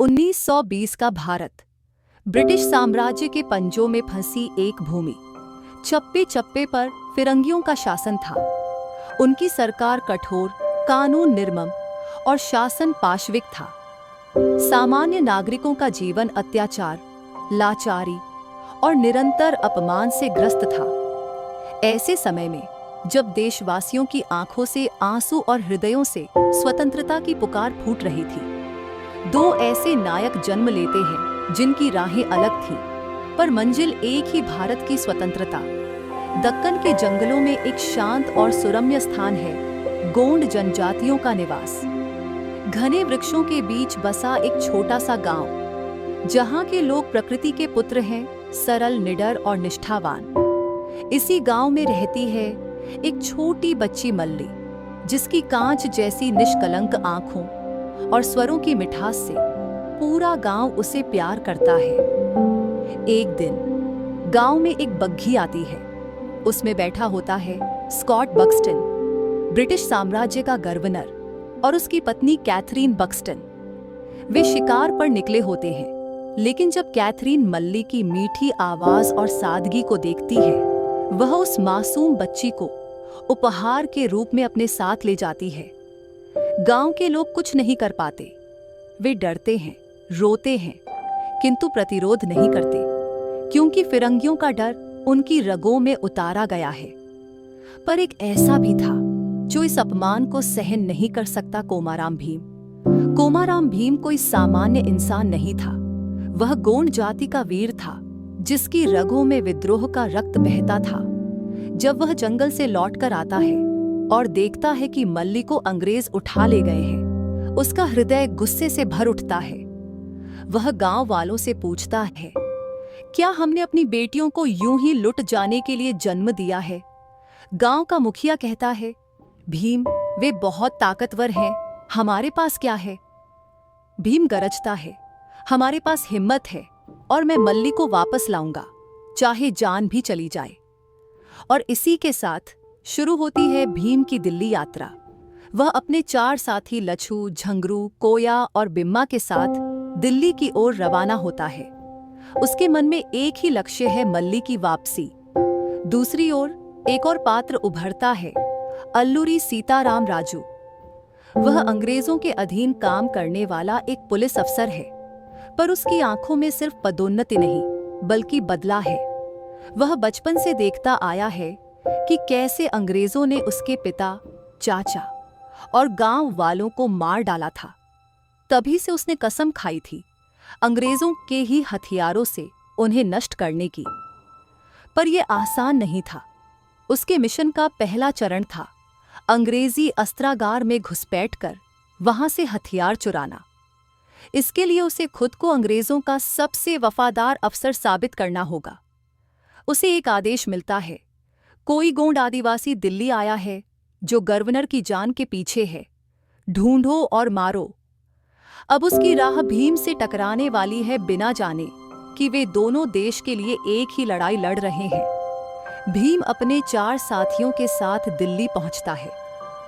1920 का भारत ब्रिटिश साम्राज्य के पंजों में फंसी एक भूमि। चप्पे चप्पे पर फिरंगियों का शासन था। उनकी सरकार कठोर, कानून निर्मम और शासन पाशविक था। सामान्य नागरिकों का जीवन अत्याचार, लाचारी और निरंतर अपमान से ग्रस्त था। ऐसे समय में जब देशवासियों की आंखों से आंसू और हृदयों से स्वतंत्रता की पुकार फूट रही थी, दो ऐसे नायक जन्म लेते हैं जिनकी राहें अलग थीं, पर मंजिल एक ही, भारत की स्वतंत्रता। दक्कन के जंगलों में एक शांत और सुरम्य स्थान है, गोंड जनजातियों का निवास। घने वृक्षों के बीच बसा एक छोटा सा गांव, जहां के लोग प्रकृति के पुत्र हैं, सरल, निडर और निष्ठावान। इसी गांव में रहती है एक छोटी बच्ची मल्ली, जिसकी कांच जैसी निष्कलंक आंखों और स्वरों की मिठास से पूरा गांव उसे प्यार करता है। एक दिन गांव में एक बग्घी आती है। उसमें बैठा होता है स्कॉट बक्सटन, ब्रिटिश साम्राज्य का गवर्नर, और उसकी पत्नी कैथरीन बक्सटन। वे शिकार पर निकले होते हैं, लेकिन जब कैथरीन मल्ली की मीठी आवाज और सादगी को देखती है, वह उस मासूम बच्ची को उपहार के रूप में अपने साथ ले जाती है। गांव के लोग कुछ नहीं कर पाते। वे डरते हैं, रोते हैं, किंतु प्रतिरोध नहीं करते, क्योंकि फिरंगियों का डर उनकी रगों में उतारा गया है। पर एक ऐसा भी था जो इस अपमान को सहन नहीं कर सकता, कोमाराम भीम। कोमाराम भीम कोई सामान्य इंसान नहीं था। वह गोंड जाति का वीर था, जिसकी रगों में विद्रोह का रक्त बहता था। जब वह जंगल से लौटकर आता है और देखता है कि मल्ली को अंग्रेज उठा ले गए हैं, उसका हृदय गुस्से से भर उठता है। वह गांव वालों से पूछता है, क्या हमने अपनी बेटियों को यूं ही लुट जाने के लिए जन्म दिया है? गांव का मुखिया कहता है, भीम, वे बहुत ताकतवर हैं, हमारे पास क्या है? भीम गरजता है, हमारे पास हिम्मत है और मैं मल्ली को वापस लाऊंगा, चाहे जान भी चली जाए। और इसी के साथ शुरू होती है भीम की दिल्ली यात्रा। वह अपने 4 साथी लच्छू, झंगरू, कोया और बिम्मा के साथ दिल्ली की ओर रवाना होता है। उसके मन में एक ही लक्ष्य है, मल्ली की वापसी। दूसरी ओर एक और पात्र उभरता है, अल्लूरी सीताराम राजू। वह अंग्रेजों के अधीन काम करने वाला एक पुलिस अफसर है, पर उसकी आंखों में सिर्फ पदोन्नति नहीं, बल्कि बदला है। वह बचपन से देखता आया है कि कैसे अंग्रेजों ने उसके पिता, चाचा और गांव वालों को मार डाला था। तभी से उसने कसम खाई थी अंग्रेजों के ही हथियारों से उन्हें नष्ट करने की। पर यह आसान नहीं था। उसके मिशन का पहला चरण था अंग्रेजी अस्त्रागार में घुसपैठ कर वहां से हथियार चुराना। इसके लिए उसे खुद को अंग्रेजों का सबसे वफादार अफसर साबित करना होगा। उसे एक आदेश मिलता है, कोई गोंड आदिवासी दिल्ली आया है जो गवर्नर की जान के पीछे है, ढूंढो और मारो। अब उसकी राह भीम से टकराने वाली है, बिना जाने कि वे दोनों देश के लिए एक ही लड़ाई लड़ रहे हैं। भीम अपने 4 साथियों के साथ दिल्ली पहुंचता है।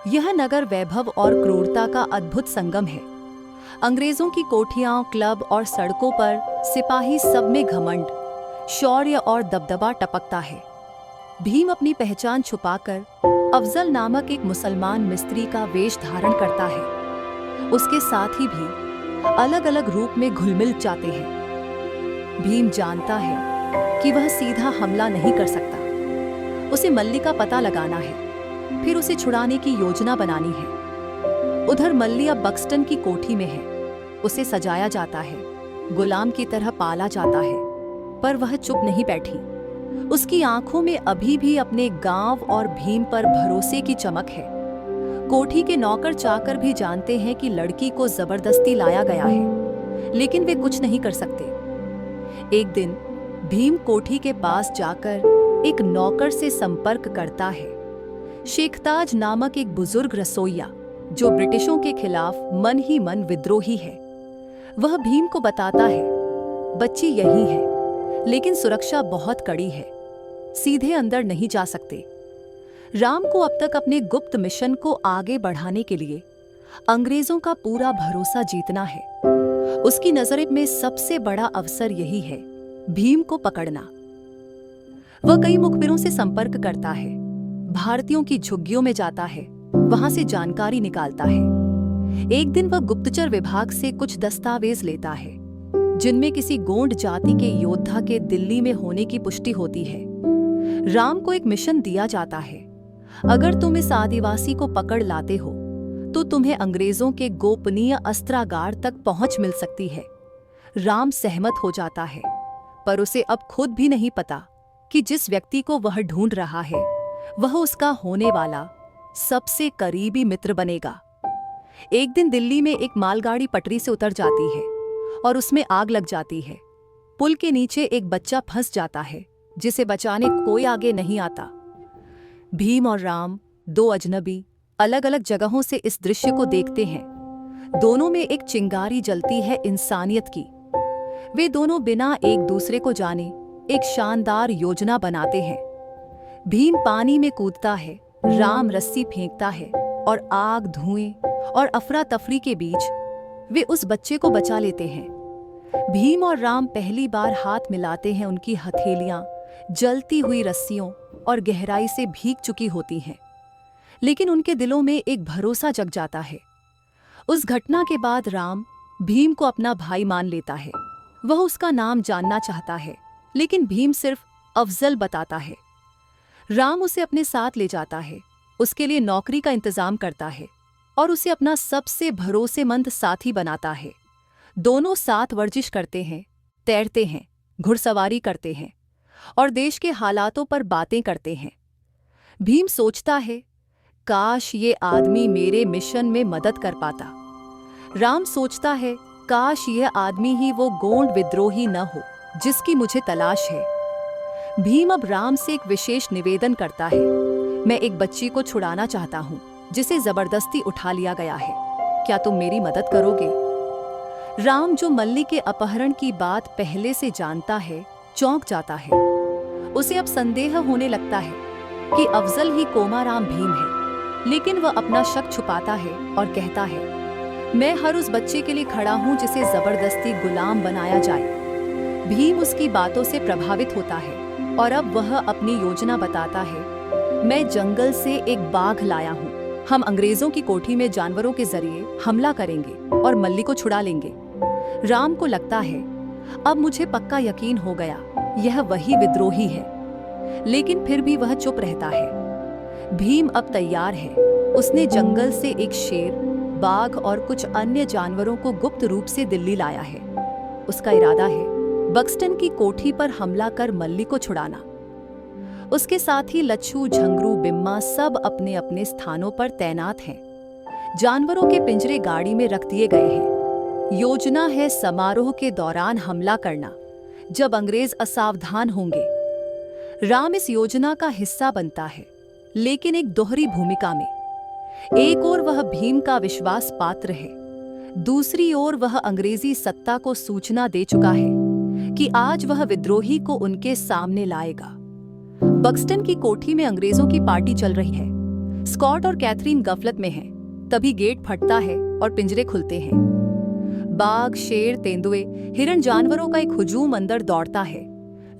यह नगर वैभव और क्रूरता का अद्भुत संगम है। अंग्रेजों की कोठियां, क्लब और सड़कों पर सिपाही, सब में घमंड, शौर्य और दबदबा टपकता है। भीम अपनी पहचान छुपाकर अफजल नामक एक मुसलमान मिस्त्री का वेश धारण करता है। उसके साथी भी अलग अलग रूप में घुल-मिल जाते हैं। भीम जानता है कि वह सीधा हमला नहीं कर सकता। उसे मल्ली का पता लगाना है, फिर उसे छुड़ाने की योजना बनानी है। उधर मल्ली अब बक्सटन की कोठी में है। उसे सजाया जाता है, गुलाम की तरह पाला जाता है, पर वह चुप नहीं बैठी। उसकी आंखों में अभी भी अपने गांव और भीम पर भरोसे की चमक है। कोठी के नौकर चाकर भी जानते हैं कि लड़की को जबरदस्ती लाया गया है, लेकिन वे कुछ नहीं कर सकते। एक दिन भीम कोठी के पास जाकर एक नौकर से संपर्क करता है, शेखताज नामक एक बुजुर्ग रसोइया, जो ब्रिटिशों के खिलाफ मन ही मन विद्रोही है। वह भीम को बताता है, बच्ची यही है, लेकिन सुरक्षा बहुत कड़ी है, सीधे अंदर नहीं जा सकते। राम को अब तक अपने गुप्त मिशन को आगे बढ़ाने के लिए अंग्रेजों का पूरा भरोसा जीतना है। उसकी नजर में सबसे बड़ा अवसर यही है, भीम को पकड़ना। वह कई मुखबिरों से संपर्क करता है, भारतीयों की झुग्गियों में जाता है, वहां से जानकारी निकालता है। एक दिन वह गुप्तचर विभाग से कुछ दस्तावेज लेता है, जिनमें किसी गोंड जाति के योद्धा के दिल्ली में होने की पुष्टि होती है। राम को एक मिशन दिया जाता है, अगर तुम इस आदिवासी को पकड़ लाते हो तो तुम्हें अंग्रेजों के गोपनीय अस्त्रागार तक पहुंच मिल सकती है। राम सहमत हो जाता है, पर उसे अब खुद भी नहीं पता कि जिस व्यक्ति को वह ढूंढ रहा है वह उसका होने वाला सबसे करीबी मित्र बनेगा। एक दिन दिल्ली में एक मालगाड़ी पटरी से उतर जाती है और उसमें आग लग जाती है। पुल के नीचे एक बच्चा फंस जाता है, जिसे बचाने कोई आगे नहीं आता। भीम और राम, दो अजनबी, अलग अलग जगहों से इस दृश्य को देखते हैं। दोनों में एक चिंगारी जलती है इंसानियत की। वे दोनों बिना एक दूसरे को जाने एक शानदार योजना बनाते हैं। भीम पानी में कूदता है, राम रस्सी फेंकता है और आग, धुएं और अफरा तफरी के बीच वे उस बच्चे को बचा लेते हैं। भीम और राम पहली बार हाथ मिलाते हैं, उनकी हथेलियां जलती हुई रस्सियों और गहराई से भीग चुकी होती हैं, लेकिन उनके दिलों में एक भरोसा जग जाता है। उस घटना के बाद राम भीम को अपना भाई मान लेता है। वह उसका नाम जानना चाहता है, लेकिन भीम सिर्फ अफजल बताता है। राम उसे अपने साथ ले जाता है, उसके लिए नौकरी का इंतजाम करता है और उसे अपना सबसे भरोसेमंद साथी बनाता है। दोनों साथ वर्जिश करते हैं, तैरते हैं, घुड़सवारी करते हैं और देश के हालातों पर बातें करते हैं। भीम सोचता है, काश ये आदमी मेरे मिशन में मदद कर पाता। राम सोचता है, काश यह आदमी ही वो गोंड विद्रोही न हो जिसकी मुझे तलाश है। भीम अब राम से एक विशेष निवेदन करता है, मैं एक बच्ची को छुड़ाना चाहता हूँ जिसे जबरदस्ती उठा लिया गया है, क्या तुम मेरी मदद करोगे? राम, जो मल्ली के अपहरण की बात पहले से जानता है, चौंक जाता है। उसे अब संदेह होने लगता है कि अफजल ही कोमाराम भीम है, लेकिन वह अपना शक छुपाता है और कहता है, मैं हर उस बच्चे के लिए खड़ा हूं जिसे जबरदस्ती गुलाम बनाया जाए। भीम उसकी बातों से प्रभावित होता है और अब वह अपनी योजना बताता है, मैं जंगल से एक बाघ लाया हूं, हम अंग्रेजों की कोठी में जानवरों के जरिए हमला करेंगे और मल्ली को छुड़ा लेंगे। राम को लगता है, अब मुझे पक्का यकीन हो गया, यह वही विद्रोही है, लेकिन फिर भी वह चुप रहता है। भीम अब तैयार है। उसने जंगल से एक शेर, बाघ और कुछ अन्य जानवरों को गुप्त रूप से दिल्ली लाया है। उसका इरादा है बक्सटन की कोठी पर हमला कर मल्ली को छुड़ाना। उसके साथ ही लच्छू, झंगरू, बिम्मा सब अपने अपने स्थानों पर तैनात हैं। जानवरों के पिंजरे गाड़ी में रख दिए गए हैं। योजना है समारोह के दौरान हमला करना, जब अंग्रेज असावधान होंगे। राम इस योजना का हिस्सा बनता है, लेकिन एक दोहरी भूमिका में। एक ओर वह भीम का विश्वास पात्र है, दूसरी ओर वह अंग्रेजी सत्ता को सूचना दे चुका है कि आज वह विद्रोही को उनके सामने लाएगा। बक्सटन की कोठी में अंग्रेजों की पार्टी चल रही है। स्कॉट और कैथरीन गफलत में हैं। तभी गेट फटता है और पिंजरे खुलते हैं। बाघ, शेर, तेंदुए, हिरण जानवरों का एक हुजूम अंदर दौड़ता है।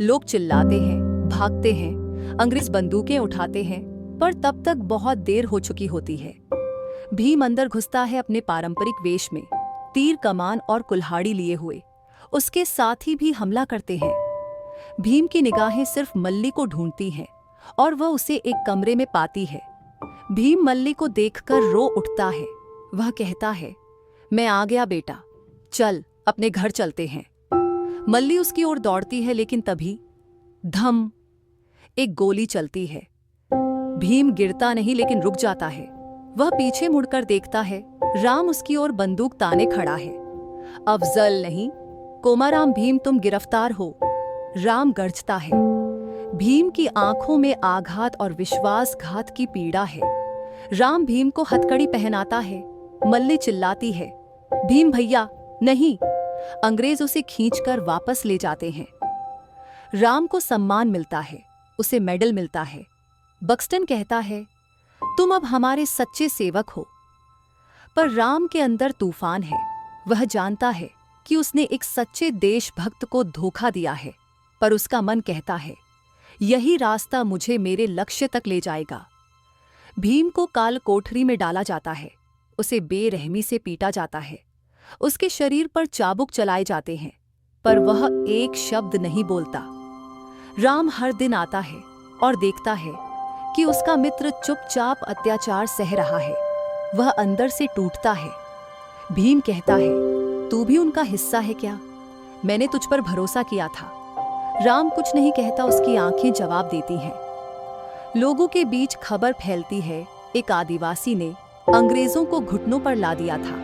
लोग चिल्लाते हैं, भागते हैं, अंग्रेज बंदूकें उठाते हैं, पर तब तक बहुत देर हो चुकी होती है। भीम अंदर घुसता है अपने पारंपरिक वेश में, तीर, कमान और कुल्हाड़ी लिए हुए। उसके साथी भी हमला करते हैं। भीम की निगाहें सिर्फ मल्ली को ढूंढती हैं और वह उसे एक कमरे में पाती है। भीम मल्ली को देखकर रो उठता है। वह कहता है, मैं आ गया बेटा, चल अपने घर चलते हैं। मल्ली उसकी ओर दौड़ती है, लेकिन तभी धम, एक गोली चलती है। भीम गिरता नहीं, लेकिन रुक जाता है। वह पीछे मुड़कर देखता है, राम उसकी ओर बंदूक ताने खड़ा है। अफजल नहीं, कोमाराम भीम, तुम गिरफ्तार हो। राम गरजता है। भीम की आंखों में आघात और विश्वासघात की पीड़ा है। राम भीम को हथकड़ी पहनाता है। मल्ली चिल्लाती है, भीम भैया नहीं। अंग्रेज उसे खींचकर वापस ले जाते हैं। राम को सम्मान मिलता है, उसे मेडल मिलता है। बक्सटन कहता है, तुम अब हमारे सच्चे सेवक हो। पर राम के अंदर तूफान है। वह जानता है कि उसने एक सच्चे देशभक्त को धोखा दिया है, पर उसका मन कहता है यही रास्ता मुझे मेरे लक्ष्य तक ले जाएगा। भीम को काल कोठरी में डाला जाता है, उसे बेरहमी से पीटा जाता है, उसके शरीर पर चाबुक चलाए जाते हैं, पर वह एक शब्द नहीं बोलता। राम हर दिन आता है और देखता है कि उसका मित्र चुपचाप अत्याचार सह रहा है। वह अंदर से टूटता है। भीम कहता है, तू भी उनका हिस्सा है क्या? मैंने तुझ पर भरोसा किया था। राम कुछ नहीं कहता, उसकी आंखें जवाब देती हैं। लोगों के बीच खबर फैलती है, एक आदिवासी ने अंग्रेजों को घुटनों पर ला दिया था।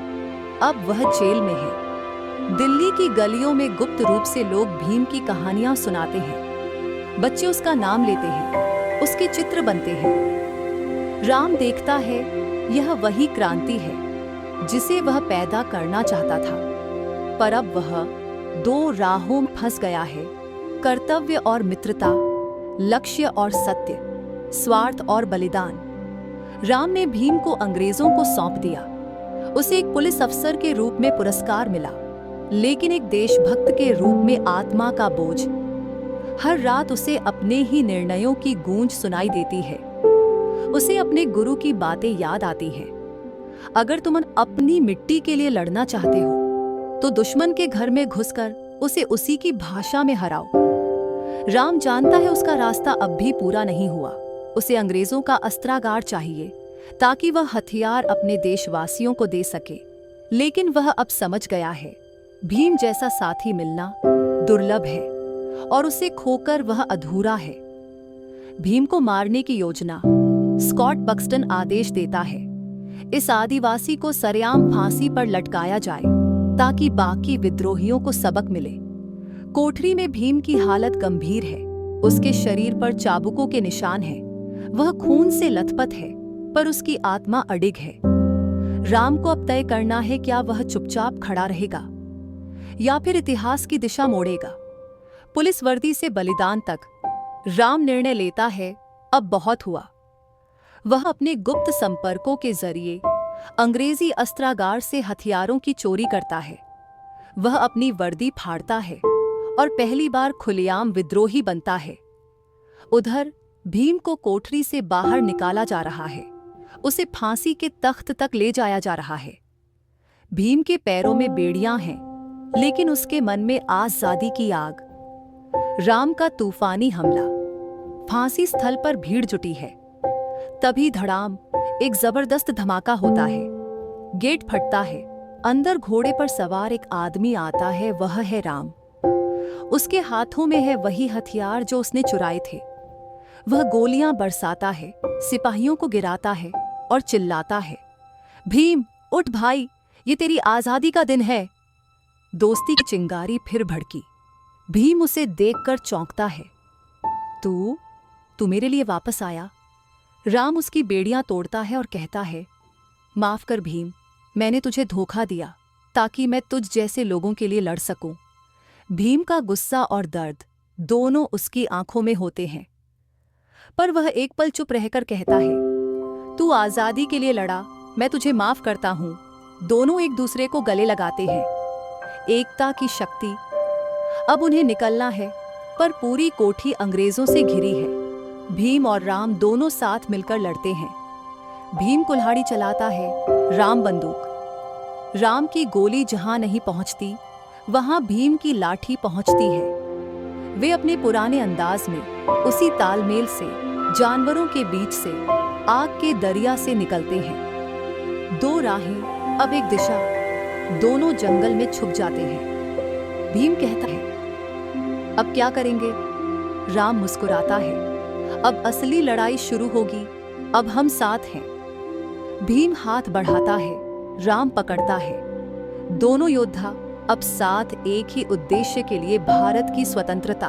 अब वह जेल में है। दिल्ली की गलियों में गुप्त रूप से लोग भीम की कहानियां सुनाते हैं। बच्चे उसका नाम लेते हैं, उसके चित्र बनते हैं। राम देखता है यह वही क्रांति है जिसे वह पैदा करना चाहता था, पर अब वह दो राहों में फंस गया है, कर्तव्य और मित्रता, लक्ष्य और सत्य, स्वार्थ और बलिदान। राम ने भीम को अंग्रेजों को सौंप दिया। उसे एक पुलिस अफसर के रूप में पुरस्कार मिला, लेकिन एक देशभक्त के रूप में आत्मा का बोझ। हर रात उसे अपने ही निर्णयों की गूंज सुनाई देती है। उसे अपने गुरु की बातें याद आती हैं। अगर तुम अपनी मिट्टी के लिए लड़ना चाहते हो तो दुश्मन के घर में घुसकर उसे उसी की भाषा में हराओ। राम जानता है उसका रास्ता अब भी पूरा नहीं हुआ। उसे अंग्रेजों का अस्त्रागार चाहिए ताकि वह हथियार अपने देशवासियों को दे सके। लेकिन वह अब समझ गया है, भीम जैसा साथी मिलना दुर्लभ है और उसे खोकर वह अधूरा है। भीम को मारने की योजना। स्कॉट बक्सटन आदेश देता है, इस आदिवासी को सरेआम फांसी पर लटकाया जाए ताकि बाकी विद्रोहियों को सबक मिले। कोठरी में भीम की हालत गंभीर है। उसके शरीर पर चाबुकों के निशान हैं। वह खून से लथपथ है, पर उसकी आत्मा अडिग है। राम को अब तय करना है, क्या वह चुपचाप खड़ा रहेगा या फिर इतिहास की दिशा मोड़ेगा। पुलिस वर्दी से बलिदान तक राम निर्णय लेता है, अब बहुत हुआ। वह अपने गुप्त संपर्कों के जरिए अंग्रेजी अस्त्रागार से हथियारों की चोरी करता है। वह अपनी वर्दी फाड़ता है और पहली बार खुलेआम विद्रोही बनता है। उधर भीम को कोठरी से बाहर निकाला जा रहा है। उसे फांसी के तख्त तक ले जाया जा रहा है। भीम के पैरों में बेड़ियां हैं, लेकिन उसके मन में आजादी की आग। राम का तूफानी हमला। फांसी स्थल पर भीड़ जुटी है। तभी धड़ाम, एक जबरदस्त धमाका होता है। गेट फटता है। अंदर घोड़े पर सवार एक आदमी आता है। वह है राम। उसके हाथों में है वही हथियार जो उसने चुराए थे। वह गोलियां बरसाता है, सिपाहियों को गिराता है और चिल्लाता है, भीम उठ भाई, ये तेरी आजादी का दिन है। दोस्ती की चिंगारी फिर भड़की। भीम उसे देखकर चौंकता है। तू मेरे लिए वापस आया? राम उसकी बेड़ियां तोड़ता है और कहता है, माफ कर भीम, मैंने तुझे धोखा दिया ताकि मैं तुझ जैसे लोगों के लिए लड़ सकूं। भीम का गुस्सा और दर्द दोनों उसकी आंखों में होते हैं, पर वह एक पल चुप रहकर कहता है, तू आजादी के लिए लड़ा, मैं तुझे माफ करता हूं। दोनों एक दूसरे को गले लगाते हैं। एकता की शक्ति। अब उन्हें निकलना है, पर पूरी कोठी अंग्रेजों से घिरी है। भीम और राम दोनों साथ मिलकर लड़ते हैं। भीम कुल्हाड़ी चलाता है, राम बंदूक। राम की गोली जहां नहीं पहुंचती, वहां भीम की लाठी पहुंचती है। वे अपने पुराने अंदाज में, उसी तालमेल से, जानवरों के बीच से, आग के दरिया से निकलते हैं। दो राहें, अब एक दिशा। दोनों जंगल में छुप जाते हैं। भीम कहता है, अब क्या करेंगे? राम मुस्कुराता है, अब असली लड़ाई शुरू होगी, अब हम साथ हैं। भीम हाथ बढ़ाता है, राम पकड़ता है। दोनों योद्धा अब साथ एक ही उद्देश्य के लिए, भारत की स्वतंत्रता।